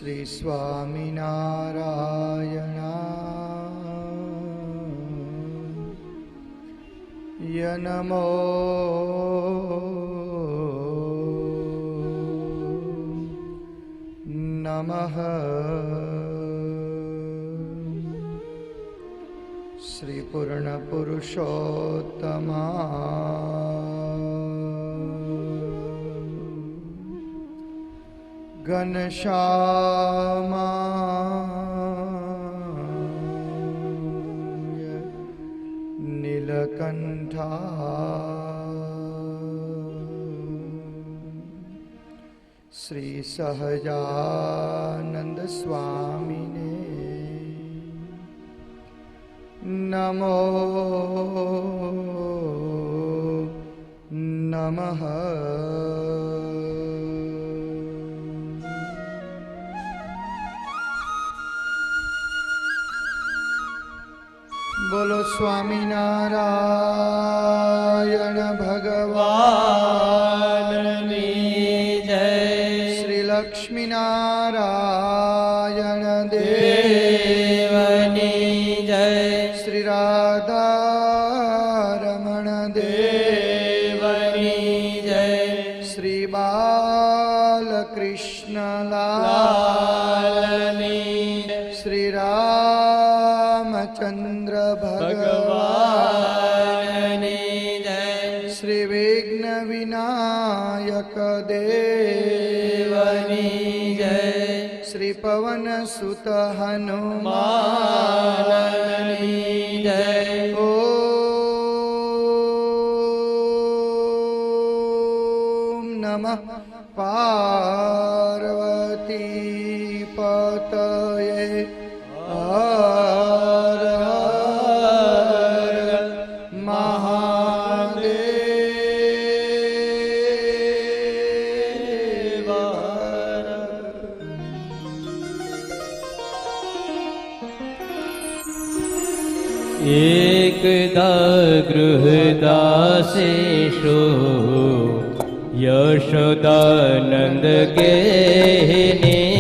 શ્રી સ્વામિનારાયણ નમો નમઃ. શ્રી પૂર્ણ પુરુષોત્તમા ઘનશ્યામાય નીલકંઠા શ્રી સહજાનંદ સ્વામીને નમો નમઃ. બોલો સ્વામિનારાયણ ભગવાનની જય. શ્રી લક્ષ્મીનારાયણ દેવની જય. શ્રી રાધારમણ દેવની જય. શ્રી બાલકૃષ્ણ લાલની. શ્રી રામચંદ્ર ભગવાનની જય. શ્રી વિઘ્ન વિનાયક દેવની જય. શ્રી પવન સુત હનુમાનની જય. ઓમ નમઃ પાર્વતી પતયે. હર હર મહાદેવ. એકદા ગૃહદાસેષુ યશોદાનંદ ગેહિની.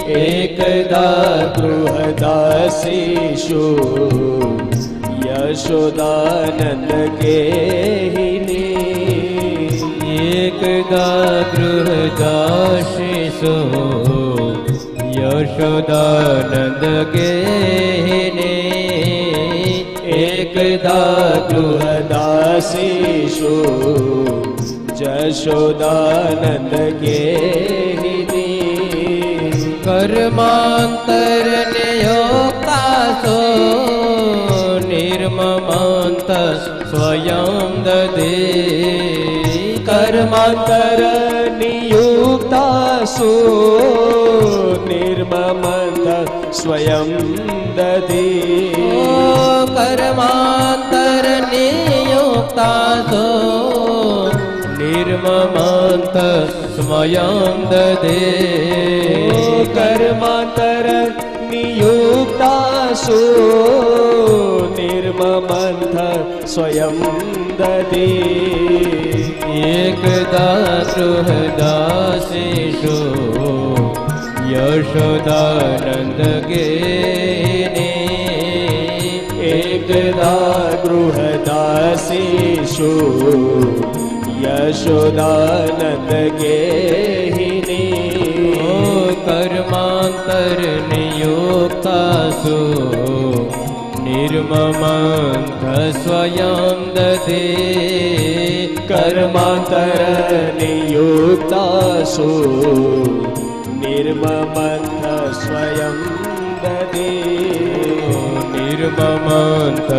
એકદા ગૃહદાસેષુ યશોદાનંદ ગેહિની. એકદા ગૃહદાસેષુ યશોદાનંદ ગેહિની. એકદા ગૃહદાસેષુ જશોદાનંદ ગેહિની. કર્માંતર નિયોક્તાસો નિર્મમાંત સ્વયં દદે. કર્માંતર નિયુક્તાસો નિર્મમંત સ્વયં દદે. કર્માંતર નિયુક્તાસો નિર્મમંત સ્વયં દદે. કર્માંતર નિયુક્તાસો નિર્મમંત સ્વયં દદે. એકદા ગૃહદાસેષુ યશોદાનંદ ગેહિની. એકદા ગૃહદાસેષુ યશોદાનંદ ગેહિની. કર્માંતર નિયુક્તાસો નિર્મમંત સ્વયં દદે. કર્માંતર નિયુક્તાસો નિર્મમંત સ્વયં દદે. નિર્મમંત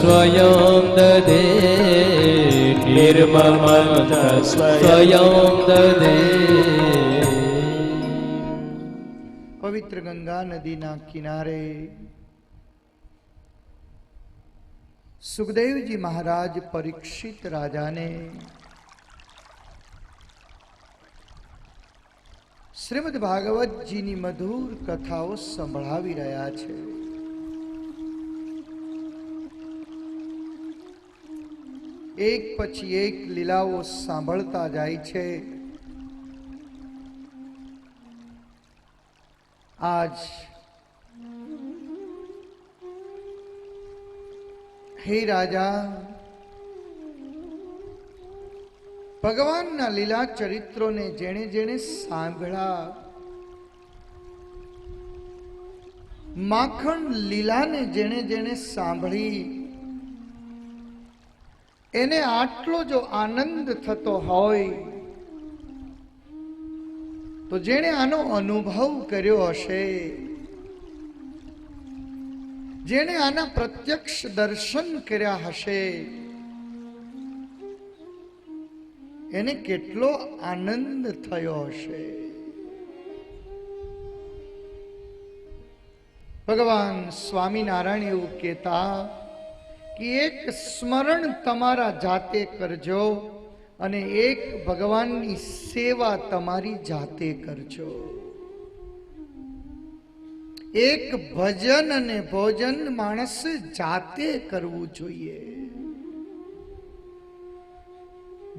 સ્વયં દદે. નિર્મમંત સ્વયં દદે. પવિત્ર ગંગા નદીના કિનારે સુખદેવજી મહારાજ પરીક્ષિત રાજાને શ્રીમદ ભાગવતજીની મધુર કથાઓ સંભળાવી રહ્યા છે. એક પછી એક લીલાઓ સાંભળતા જાય છે. આજ હે રાજા, ભગવાનના લીલા ચરિત્રોને જેણે જેણે સાંભળ્યા, માખણ લીલાને જેણે જેણે સાંભળી, એને આટલો જો આનંદ થતો હોય તો જેણે આનો અનુભવ કર્યો હશે, જેણે આના પ્રત્યક્ષ દર્શન કર્યા હશે, એને કેટલો આનંદ થયો હશે. ભગવાન સ્વામિનારાયણ એવું કહેતા કે એક સ્મરણ તમારા જાતે કરજો અને એક ભગવાનની સેવા તમારી જાતે કરજો. એક ભજન અને ભોજન માણસે જાતે કરવું જોઈએ.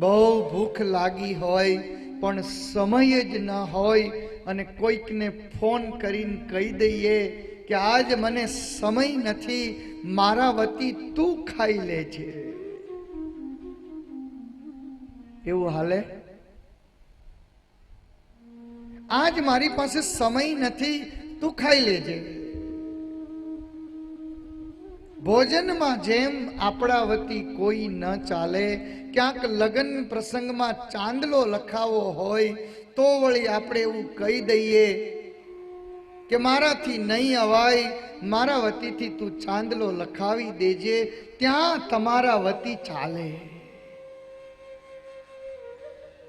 બહુ ભૂખ લાગી હોય પણ સમય જ ન હોય અને કોઈકને ફોન કરીને કહી દઈએ કે આજ મને સમય નથી, મારા વતી તું ખાઈ લેજે, એવું હાલે? આજ મારી પાસે સમય નથી, તું ખાઈ લેજે. ભોજનમાં જેમ આપણા વતી કોઈ ન ચાલે, ક્યાંક લગ્ન પ્રસંગમાં ચાંદલો લખાવો હોય તો વળી આપણે એવું કહી દઈએ કે મારાથી નહીં અવાય, મારા વતીથી તું ચાંદલો લખાવી દેજે, ત્યાં તમારા વતી ચાલે.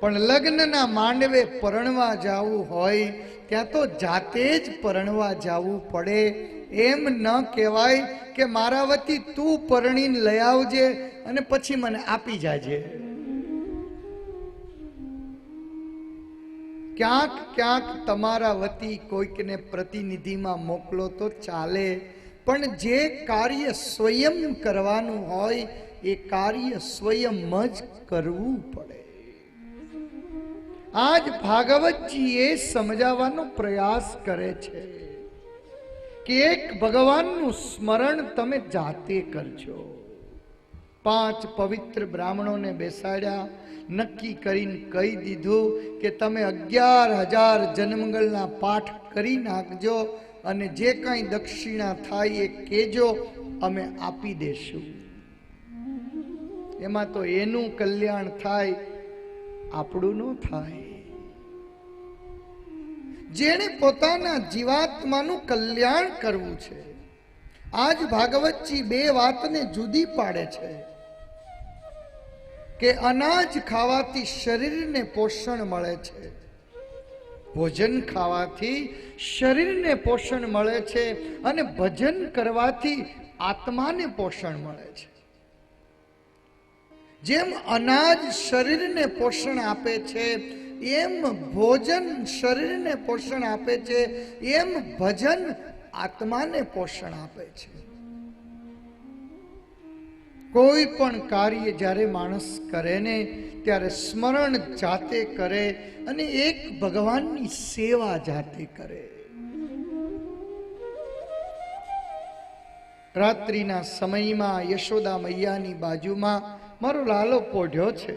પણ લગ્નના માંડવે પરણવા જવું હોય ત્યાં તો જાતે જ પરણવા જવું પડે. એમ ન કહેવાય કે મારા વતી તું પરણીને લઈ આવજે અને પછી મને આપી જાજે. ક્યાંક ક્યાંક તમારા વતી કોઈકને પ્રતિનિધિમાં મોકલો તો ચાલે, પણ જે કાર્ય સ્વયં કરવાનું હોય એ કાર્ય સ્વયં જ કરવું પડે. આજ ભાગવતજી એ સમજાવવાનો પ્રયાસ કરે છે કે એક ભગવાનનું સ્મરણ તમે જાતે કરજો. 5 પવિત્ર બ્રાહ્મણોને બેસાડ્યા, નક્કી કરીને કહી દીધું કે તમે 11,000 જન્મંગળના પાઠ કરી નાખજો અને જે કાંઈ દક્ષિણા થાય એ કહેજો, અમે આપી દેશું. એમાં તો એનું કલ્યાણ થાય, આપણું ન થાય. જેણે પોતાના જીવાત્માનું કલ્યાણ કરવું છે. આજ ભાગવતજી 2 વાતને જુદી પાડે છે કે અનાજ ખાવાથી શરીરને પોષણ મળે છે, ભોજન ખાવાથી શરીરને પોષણ મળે છે અને ભજન કરવાથી આત્માને પોષણ મળે છે. જેમ અનાજ શરીરને પોષણ આપે છે, એમ ભોજન શરીરને પોષણ આપે છે, એમ ભજન આત્માને પોષણ આપે છે. કોઈ પણ કાર્ય જ્યારે માણસ કરે ને ત્યારે સ્મરણ જાતે કરે અને એક ભગવાનની સેવા જાતે કરે. રાત્રિના સમયમાં યશોદા મૈયાની બાજુમાં મારો લાલો પોઢ્યો છે.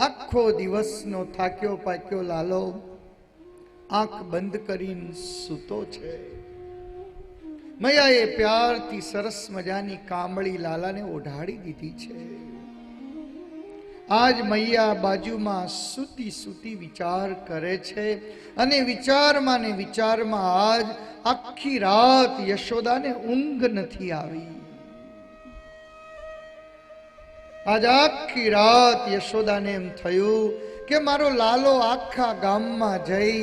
આખો દિવસનો થાક્યો પાક્યો લાલો આંખ બંધ કરીને સૂતો છે. મૈયાએ પ્યારથી સરસ મજાની કામળી લાલાને ઓઢાડી દીધી છે. આજ મૈયા બાજુમાં સૂતી સૂતી વિચાર કરે છે અને વિચારમાં ને વિચારમાં આજ આખી રાત યશોદાને ઊંઘ નથી આવી. આજ આખી રાત યશોદાને એમ થયું કે મારો લાલો આખા ગામમાં જઈ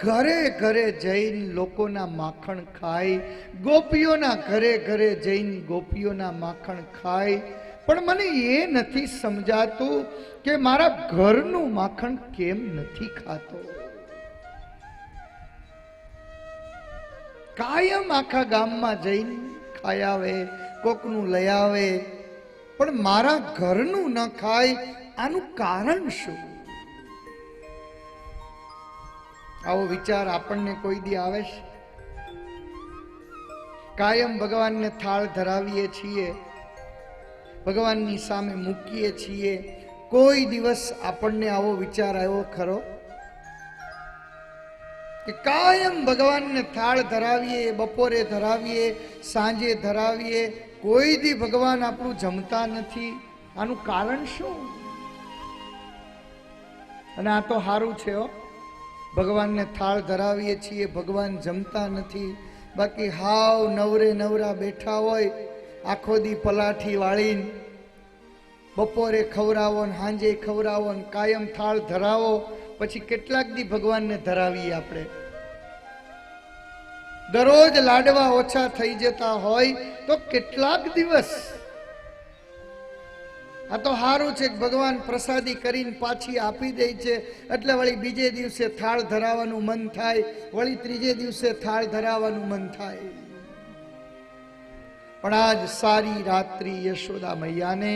ઘરે ઘરે જઈને લોકોના માખણ ખાય, ગોપીઓના ઘરે ઘરે જઈને ગોપીઓના માખણ ખાય, પણ મને એ નથી સમજાતું કે મારા ઘરનું માખણ કેમ નથી ખાતો. કાયમ આખા ગામમાં જઈને ખાઈ આવે, કોકનું લઈ આવે, પણ મારા ઘરનું ન ખાય, આનું કારણ શું? આવો વિચાર આપણને કોઈ દી આવે છે? કાયમ ભગવાનને થાળ ધરાવીએ છીએ, ભગવાનની સામે મૂકીએ છીએ, કોઈ દિવસ આપણને આવો વિચાર આવ્યો ખરો કે કાયમ ભગવાનને થાળ ધરાવીએ, બપોરે ધરાવીએ, સાંજે ધરાવીએ, કોઈ દી ભગવાન આપણું જમતા નથી? આનું કારણ શું? અને આ તો સારું છે હો, ભગવાનને થાળ ધરાવીએ છીએ, ભગવાન જમતા નથી. બાકી હાવ નવરે નવરા બેઠા હોય, આખો દી પલાઠી વાળીને, બપોરે ખવડાવો ને સાંજે ખવડાવો ને કાયમ થાળ ધરાવો, પછી કેટલાક દી ભગવાનને ધરાવીએ આપણે? દરરોજ લાડવા ઓછા થઈ જતા હોય તો કેટલાક દિવસ? આ તો સારું છે કે ભગવાન પ્રસાદી કરીને પાછી આપી દે છે, એટલે વળી બીજે દિવસે થાળ ધરાવવાનું મન થાય, વળી ત્રીજે દિવસે થાળ ધરાવવાનું મન થાય. પણ આજ સારી રાત્રિ યશોદા મૈયાને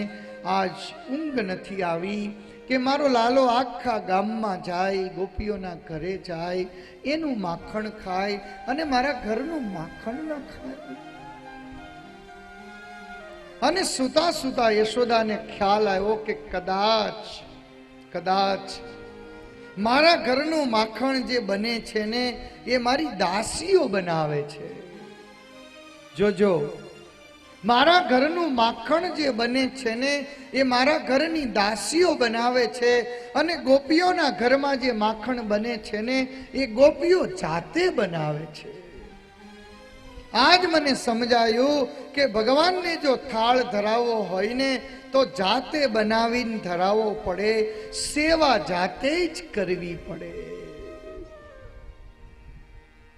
આજ ઊંઘ નથી આવી કે મારો લાલો આખા ગામમાં જાય, ગોપીઓના ઘરે જાય, એનું માખણ ખાય અને મારા ઘરનું માખણ ન ખાય. અને સુતા સુતા યશોદાને ખ્યાલ આવ્યો કે કદાચ મારા ઘરનું માખણ જે બને છે ને એ મારી દાસીઓ બનાવે છે. જોજો, મારા ઘરનું માખણ જે બને છે ને એ મારા ઘરની દાસીઓ બનાવે છે, અને ગોપીઓના ઘરમાં જે માખણ બને છે ને એ ગોપીઓ જાતે બનાવે છે. આજ મને સમજાયું કે ભગવાનને જો થાળ ધરાવવો હોય ને તો જાતે બનાવીને ધરાવવો પડે, સેવા જાતે જ કરવી પડે.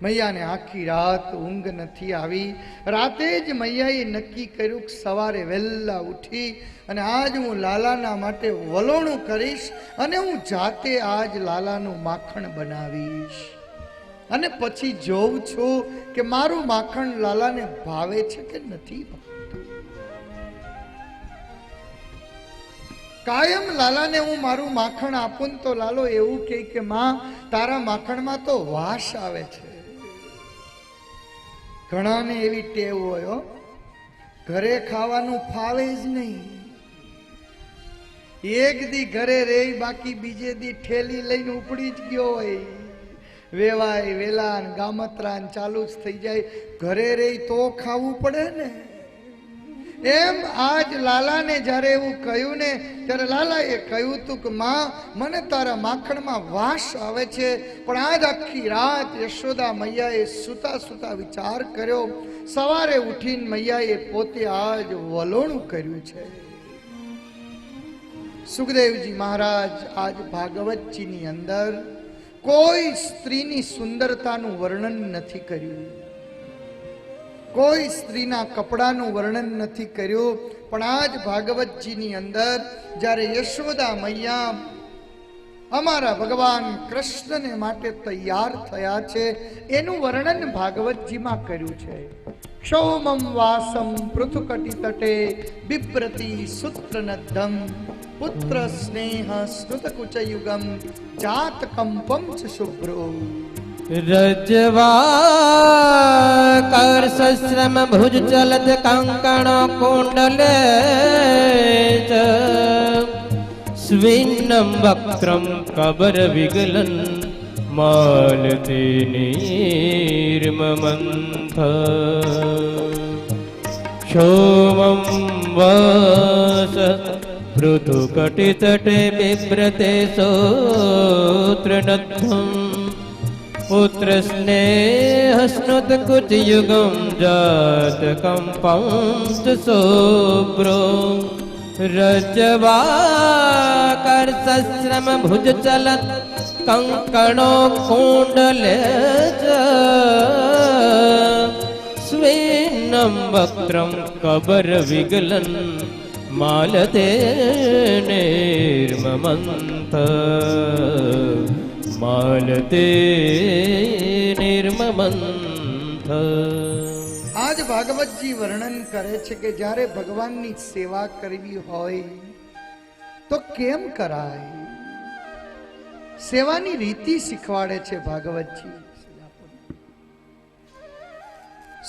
મૈયાને આખી રાત ઊંઘ નથી આવી. રાતે જ મૈયાએ નક્કી કર્યું કે સવારે વહેલા ઉઠી અને આજ હું લાલાના માટે વલોણું કરીશ અને હું જાતે આજ લાલાનું માખણ બનાવીશ, અને પછી જોઉં છું કે મારું માખણ લાલાને ભાવે છે કે નથી ભાવતું. કાયમ લાલાને હું મારું માખણ આપું તો લાલો એવું કહે કે માં, તારા માખણમાં તો વાસ આવે છે. ઘણાને એવી ટેવ હોય, ઘરે ખાવાનું ફાવે જ નહીં. એક દી ઘરે રહી, બાકી બીજે દી ઠેલી લઈને ઉપડી જ ગયો હોય. વેવાય વેલા ગામત્રા ચાલુ જ થઈ જાય. ઘરે રહી તો ખાવું પડે ને. એમ આજ લાલાને જ્યારે એવું કહ્યું ને ત્યારે લાલાએ કહ્યું તું કે માં, મને તારા માખણમાં વાસ આવે છે. પણ આજ આખી રાત યશોદા મૈયાએ સુતા સુતા વિચાર કર્યો. સવારે ઉઠીને મૈયાએ પોતે આજ વલોણું કર્યું છે. સુખદેવજી મહારાજ આજ ભાગવતજીની અંદર કોઈ સ્ત્રીની સુંદરતાનું વર્ણન નથી કર્યું, કોઈ સ્ત્રીના કપડાનું વર્ણન નથી કર્યું. પણ આજ ભાગવતજીની અંદર જ્યારે યશોદા મૈયા અમારા ભગવાન કૃષ્ણને માટે તૈયાર થયા છે એનું વર્ણન ભાગવતજીમાં કર્યું છે. ક્ષૌમમ વાસમ પૃથુકટિ તટે બિભ્રતિ સૂત્રનદ્ધમ પુત્ર સ્નેહ સ્મૃતકુચયુગમ જાતકંપમ ચ શુભ્રો. રજ્વાકર્ષશ્રમ ભુજ ચલત કંકણ કુંડલે સ્વિન્નમ વક્ત્રમ કબર વિગલન માલતે નિર્મમંથ ક્ષોમં વાસ પૃથુકટિતટે બિભ્રતે સૂત્રનદ્ધમ પુત્ર સ્નેહસ્નુતકુચયુગમ જાતકંપં ચ શુભ્રો. રજ્વાકર્ષશ્રમ ભુજ ચલત કંકણો કુંડલે સ્વિન્નમ વક્ત્રમ કબર વિગલન માલતે નિર્મમંથ માલતે નિર્મમંથ. આજ ભાગવતજી વર્ણન કરે છે કે જ્યારે ભગવાનની સેવા કરવી હોય તો કેમ કરાય. સેવાની રીતિ શીખવાડે છે ભાગવતજી.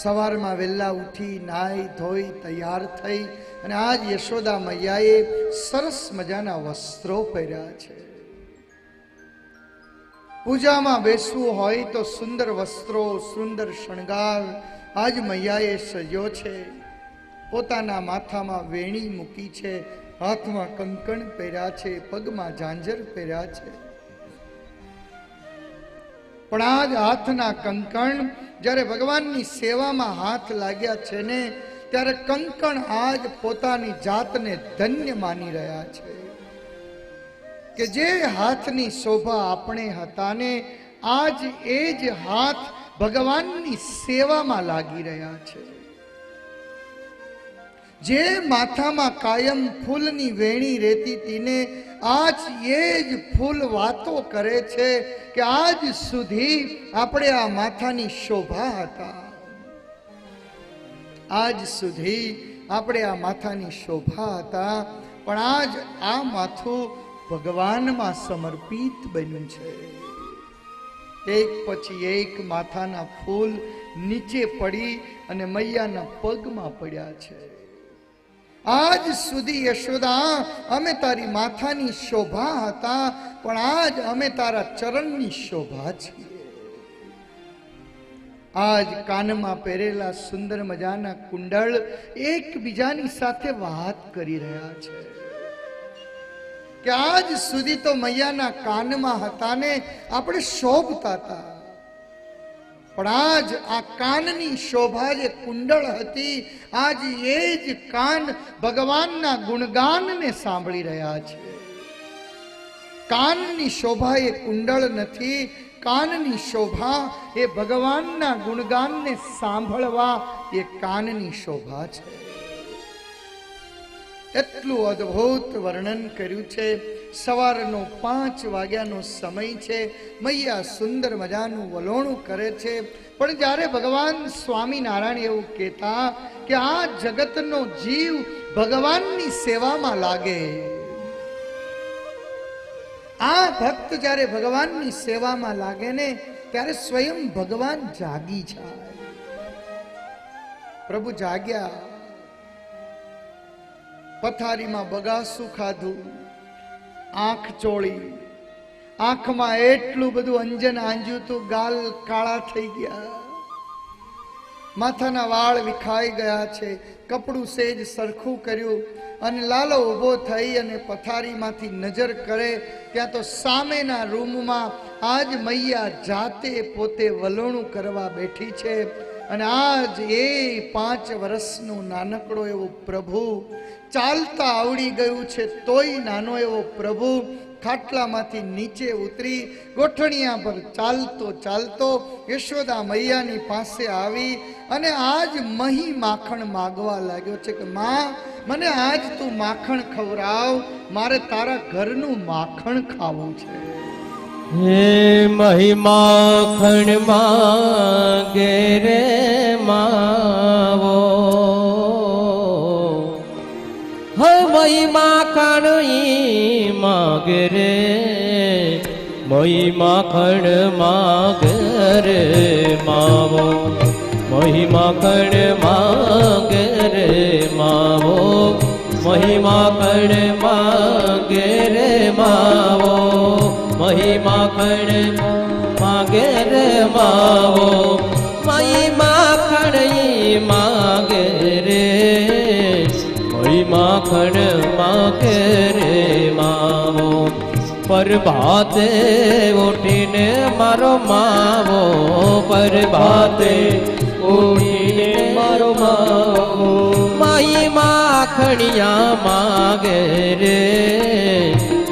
સવારમાં વહેલા ઉઠી નાઈ ધોઈ તૈયાર થઈ અને આજ યશોદા મૈયાએ સરસ મજાના વસ્ત્રો પહેર્યા છે. પૂજામાં બેસવું હોય તો સુંદર વસ્ત્રો, સુંદર શણગાર આજ મૈયાએ સજ્યો છે. પોતાના માથામાં વેણી મૂકી છે, હાથમાં કંકણ પહેર્યા છે, પગમાં ઝાંઝર પહેર્યા છે. પણ આજ હાથના કંકણ જ્યારે ભગવાનની સેવામાં હાથ લાગ્યા છે ને, ત્યારે કંકણ આજ પોતાની જાતને ધન્ય માની રહ્યા છે કે જે હાથની શોભા આપણે હતા ને, આજ એ જ હાથ ભગવાનની સેવામાં લાગી રહ્યા છે. જે માથામાં કાયમ ફૂલની વેણી રહેતી હતી ને, આજ એ જ ફૂલ વાતો કરે છે કે આજ સુધી આપણે આ માથાની શોભા હતા. આજ સુધી આપણે આ માથાની શોભા હતા, પણ આજ આ માથું ભગવાનમાં સમર્પિત બન્યું છે. એક પછી એક માથાના ફૂલ નીચે પડી અને મૈયાના પગમાં પડ્યા છે. આજ સુધી યશોદા અમે તારી માથાની શોભા હતા, પણ આજ અમે તારા ચરણની શોભા છીએ. આજ કાનમાં પહેરેલા સુંદર મજાના કુંડળ એકબીજાની સાથે વાત કરી રહ્યા છે કે આજ સુધી તો મૈયાના કાનમાં હતા ને આપણે શોભતા હતા, પણ આજ આ કાનની શોભા જે કુંડળ હતી, આજ એ જ કાન ભગવાનના ગુણગાનને સાંભળી રહ્યા છે. કાનની શોભા એ કુંડળ નથી, કાનની શોભા એ ભગવાનના ગુણગાનને સાંભળવા એ કાનની શોભા છે. એટલું અદ્ભુત વર્ણન કર્યું છે. સવારનો 5 વાગ્યાનો સમય છે. મૈયા સુંદર મજાનું વલોણું કરે છે. પણ જ્યારે ભગવાન સ્વામિનારાયણ એવું કહેતા કે આ જગતનો જીવ ભગવાનની સેવામાં લાગે, આ ભક્ત જ્યારે ભગવાનની સેવામાં લાગે ને, ત્યારે સ્વયં ભગવાન જાગી જાય. પ્રભુ જાગ્યા. પથારીમાં બગાસું ખાધું, આંખ ચોળી, આંખમાં એટલું બધું અંજન આંજ્યું તું, ગાલ કાળા થઈ ગયા, માથાના વાળ વિખાઈ ગયા છે, કપડું સેજ સરખું કર્યું અને લાલો ઊભો થઈ અને પથારીમાંથી નજર કરે ત્યાં તો સામેના રૂમમાં આજ મૈયા જાતે પોતે વલોણું કરવા બેઠી છે. અને આજ એ 5 વર્ષનો નાનકડો એવો પ્રભુ, ચાલતા આવડી ગયું છે તોય નાનો એવો પ્રભુ, ખાટલામાંથી નીચે ઉતરી ગોઠણિયા પર ચાલતો ચાલતો યશોદા મૈયાની પાસે આવી અને આજ મહી માખણ માગવા લાગ્યો છે કે માં, મને આજ તું માખણ ખવડાવ, મારે તારા ઘરનું માખણ ખાવું છે. હે મહિમાખણ માગે રે માવો, હે મહિમાખણ માગે રે, મહિમાખણ માગે રે માવો, મહિમાખણ માગે રે માવો, મહિમાખણ માગે રે માવો, મહિમાખણ માગે રે માવો, મહિમાખણ માગે રે, મહિમાખણ માગે રે માવો. પરભાતે ઉઠીને મારો માવો, પરભાતે ઉઠીને મારો માવો, મહિમાખણિયા માગે રે,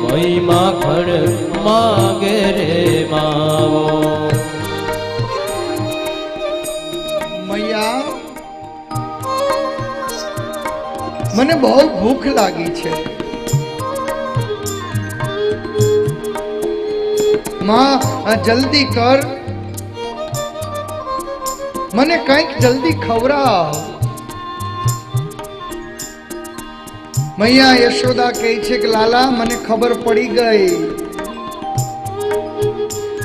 મહિમાખણ માગે રે માવો. મૈયા, મને બહુ ભૂખ લાગી છે. માં, જલ્દી કર, મને કંઈક જલ્દી ખવડાવ. મૈયા યશોદા કહે છે કે લાલા, મને ખબર પડી ગઈ,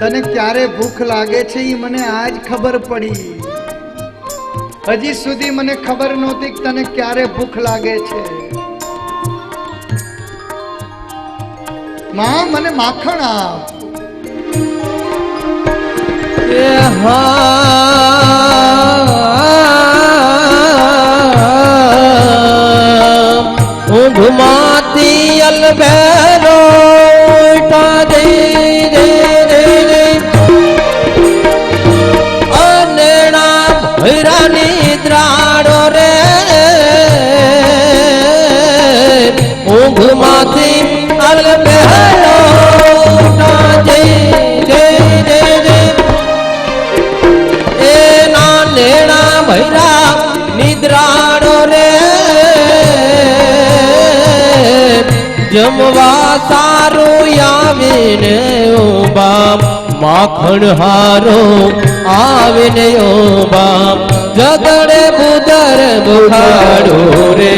તને ક્યારે ભૂખ લાગે છે એ મને આજ ખબર પડી. હજી સુધી મને ખબર નહોતી કે તને ક્યારે ભૂખ લાગે છે. માં મને માખણ આપ. ઊંઘમાંથી અલબેલો ઉઠા દે દે દે દે અનેણા ભૈરાની દ્રાડો રે ઊંઘમાંથી અલબેલો ઉઠા દે દે દે દે એ નાનેણા ભૈરા નિદ્રાડો રે જમવા સારું આવીને ઓબા માખણ હારો આવીને ઓબા જગડે બુદર બુખાડો રે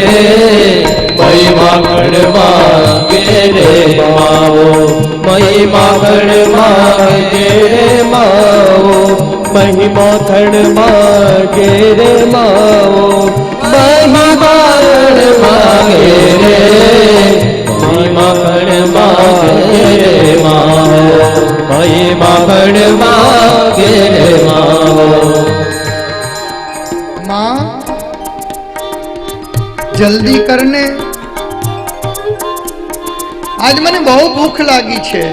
મય માખણ માગે રે માવો મય માખણ માગે રે માવો મય માખણ માગે રે માવો મય માખણ માગે રે માખણ માગે રે માવો મય માખણ માગે રે માવો. માં જલ્દી કરને, આજ મને બહુ ભૂખ લાગી છે.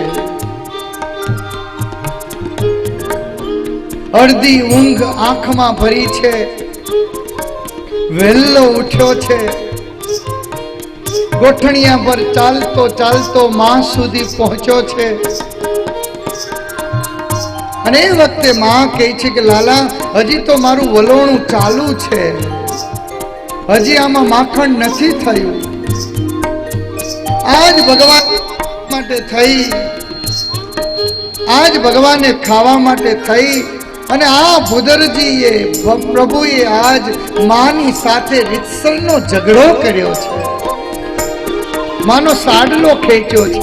અડધી ઊંઘ આંખમાં ભરી છે. વહેલો ઉઠ્યો છે. ગોઠણિયા પર ચાલતો ચાલતો માં સુધી પહોંચ્યો છે. અને એ વખતે માં કહે છે કે લાલા હજી તો મારું વલોણું ચાલુ છે, હજી આમાં માખણ નથી થયું. આજ ભગવાન માટે થઈ, આજ ભગવાને ખાવા માટે થઈ અને આ ભૂદરજીએ પ્રભુએ આજ માની સાથે રીતસરનો ઝઘડો કર્યો છે, માનો સાડલો ખેંચ્યો છે.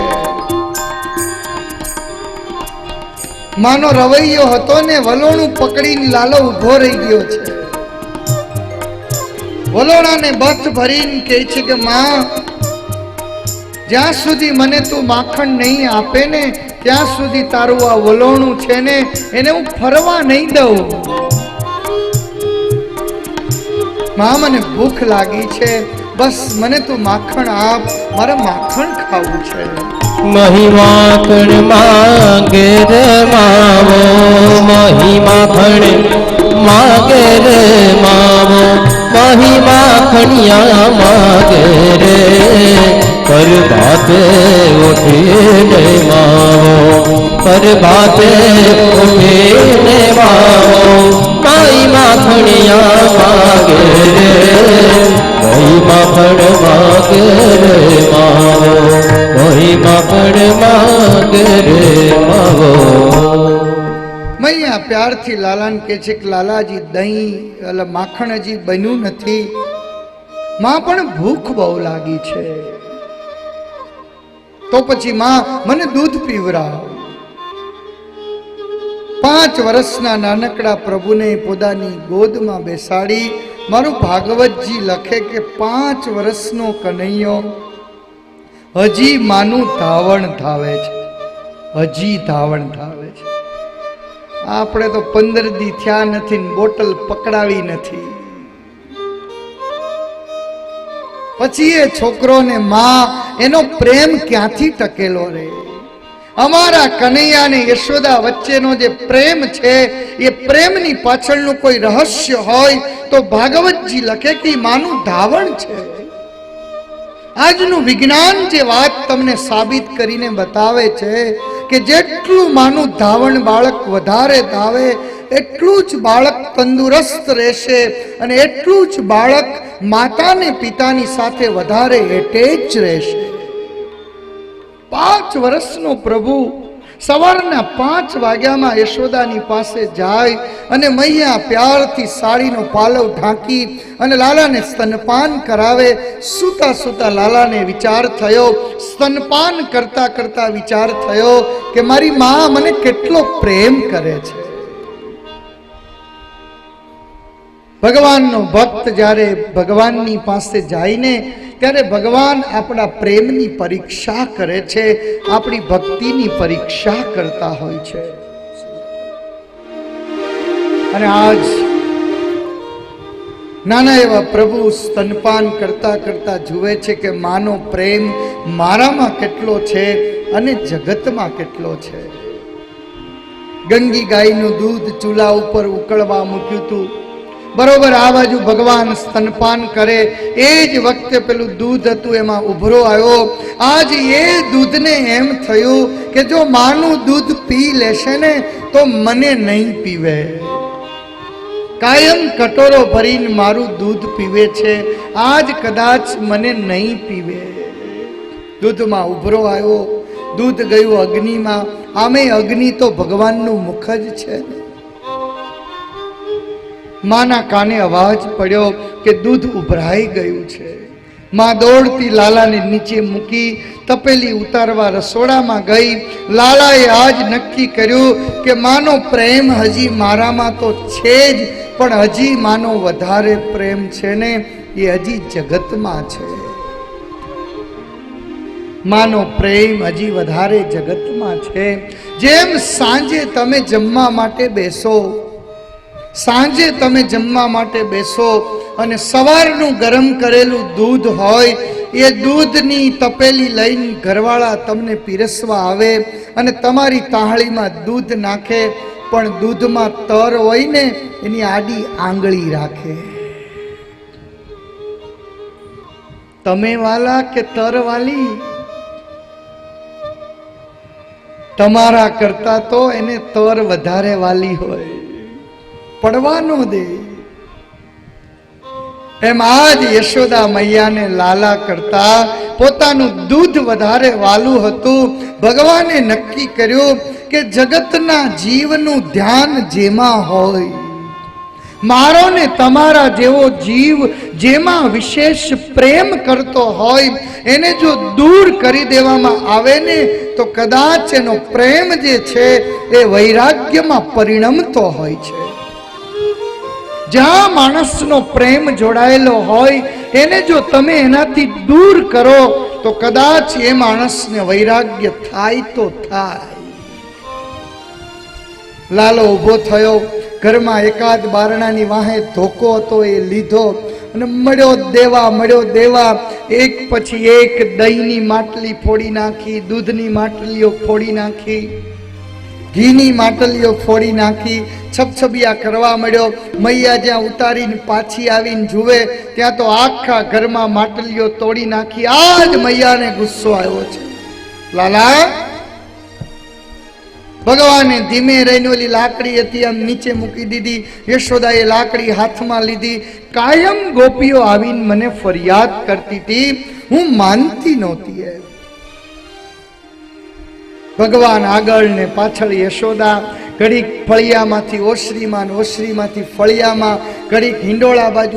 માનો રવૈયો હતો ને વલોણું પકડીને લાલો ઉભો રહી ગયો છે. વલોણાને બથ ભરીને કહે છે કે માં જ્યાં સુધી મને તું માખણ નહીં આપે ને ત્યાં સુધી તારું આ વલોણું છે ને એને હું ફરવા નહીં દઉં. માં મને ભૂખ લાગી છે, બસ મને તું માખણ આપ, મારે માખણ ખાવું છે. મહી માખણ માગે રે માવો મહી માખણ માગે રે માવો મહી માખણિયા માગે રે પરભાતે ઉઠીને માવો પરભાતે ઉઠીને માવો મહી માખણિયા માગે રે મહી માખણ માગે રે માવો મહી માખણ માગે રે માવો. મૈયા પ્યારથી લાલાને કહે છે કે લાલાજી દહીં એટલે માખણ હજી બન્યું નથી, માં પણ ભૂખ બહુ લાગી છે. તો પછી માં મને દૂધ પીવરાવ. 5 વર્ષના નાનકડા પ્રભુને પોતાની ગોદમાં બેસાડી મારું ભાગવતજી લખે કે 5 વર્ષનો કનૈયો હજી માનું ધાવણ ધાવે છે, હજી ધાવણ ધાવે છે. આપણે તો 15 દી થયા નથી, બોટલ પકડાવી નથી. પછી એ છોકરો ને માં એનો પ્રેમ ક્યાંથી ટકેલો રે? અમારા કનૈયા ને યશોદા વચ્ચેનો જે પ્રેમ છે એ પ્રેમની પાછળનું કોઈ રહસ્ય હોય તો ભાગવતજી લખે કે માનું ધાવણ છે. આજનું વિજ્ઞાન જે વાત તમને સાબિત કરીને બતાવે છે કે જેટલું માનું ધાવણ બાળક વધારે ધાવે એટલું જ બાળક તંદુરસ્ત રહેશે અને એટલું જ બાળક માતાને પિતાની સાથે વધારે એટેચ રહેશે. 5 વર્ષનો પ્રભુ સવારના 5 વાગ્યામાં યશોદાની પાસે જાય અને મૈયા પ્યારથી સાડીનો પાલવ ઢાંકી અને લાલાને સ્તનપાન કરાવે. સૂતા સૂતા લાલાને વિચાર થયો, સ્તનપાન કરતા કરતા વિચાર થયો કે મારી મા મને કેટલો પ્રેમ કરે છે. ભગવાનનો ભક્ત જ્યારે ભગવાનની પાસે જાયને ત્યારે ભગવાન આપણા પ્રેમની પરીક્ષા કરે છે, આપણી ભક્તિની પરીક્ષા કરતા હોય છે. અને આજ નાના એવા પ્રભુ સ્તનપાન કરતા કરતા જુએ છે કે માનો પ્રેમ મારામાં કેટલો છે અને જગતમાં કેટલો છે. ગંગી ગાયનું દૂધ ચૂલા ઉપર ઉકળવા મૂક્યું હતું. બરોબર આ બાજુ ભગવાન સ્તનપાન કરે એ જ વખતે પેલું દૂધ હતું એમાં ઉભરો આવ્યો. આજ એ દૂધને એમ થયું કે જો માનું દૂધ પી લેશે ને તો મને નહીં પીવે. કાયમ કટોરો ભરીને મારું દૂધ પીવે છે, આજ કદાચ મને નહીં પીવે. દૂધમાં ઉભરો આવ્યો, દૂધ ગયું અગ્નિમાં. આમે અગ્નિ તો ભગવાનનું મુખ જ છે. માના કાને અવાજ પડ્યો કે દૂધ ઉભરાઈ ગયું છે. માં દોડતી લાલાને નીચે મૂકી તપેલી ઉતારવા રસોડામાં ગઈ. લાલાએ આજ નક્કી કર્યું કે માનો પ્રેમ હજી મારામાં તો છે જ, પણ હજી માનો વધારે પ્રેમ છે ને એ હજી જગતમાં છે. માનો પ્રેમ હજી વધારે જગતમાં છે. જેમ સાંજે તમે જમવા માટે બેસો, સાંજે તમે જમવા માટે બેસો અને સવારનું ગરમ કરેલું દૂધ હોય એ દૂધની તપેલી લઈને ઘરવાળા તમને પીરસવા આવે અને તમારી તાહળીમાં દૂધ નાખે, પણ દૂધમાં તર હોય ને એની આડી આંગળી રાખે. તમે વાલા કે તર વાલી? તમારા કરતા તો એને તર વધારે વાલી હોય, પડવા ન દે. એમ આજ યશોદા મૈયાને લાલા કરતા પોતાનું દૂધ વધારે વાલું હતું. ભગવાને નક્કી કર્યું કે જગતના જીવનું ધ્યાન જેમાં હોય, મારો ને તમારા જેવો જીવ જેમાં વિશેષ પ્રેમ કરતો હોય એને જો દૂર કરી દેવામાં આવે ને તો કદાચ એનો પ્રેમ જે છે એ વૈરાગ્યમાં પરિણમતો હોય છે. જ્યાં માણસનો પ્રેમ જોડાયેલો હોય એને જો તમે એનાથી દૂર કરો તો કદાચ એ માણસને વૈરાગ્ય થાય તો થાય. લાલો ઊભો થયો. ઘરમાં એકાદ બારણાની વાહે ધોકો હતો એ લીધો અને મળ્યો દેવા. એક પછી એક દહીંની માટલી ફોડી નાખી, દૂધની માટલીઓ ફોડી નાખી, ઘીની માટલીઓ ફોડી નાખી, છબછબિયા કરવા મળ્યો. મૈયા જ્યાં ઉતારીને પાછી આવીને જુએ ત્યાં તો આખા ઘરમાં માટલીઓ તોડી નાખી. આજ મૈયાને ગુસ્સો આવ્યો છે. લાલા, ભગવાને ધીમે રહીને ઓલી લાકડી હતી આમ નીચે મૂકી દીધી. યશોદાએ લાકડી હાથમાં લીધી. કાયમ ગોપીઓ આવીને મને ફરિયાદ કરતી હતી, હું માનતી નહોતી. ભગવાન આગળ ને પાછળ યશોદા, ઘડીક ફળિયામાંથી ઓસરીમાં, ઓસરીમાંથી ફળિયામાં, ઘડીક હિંડોળા બાજુ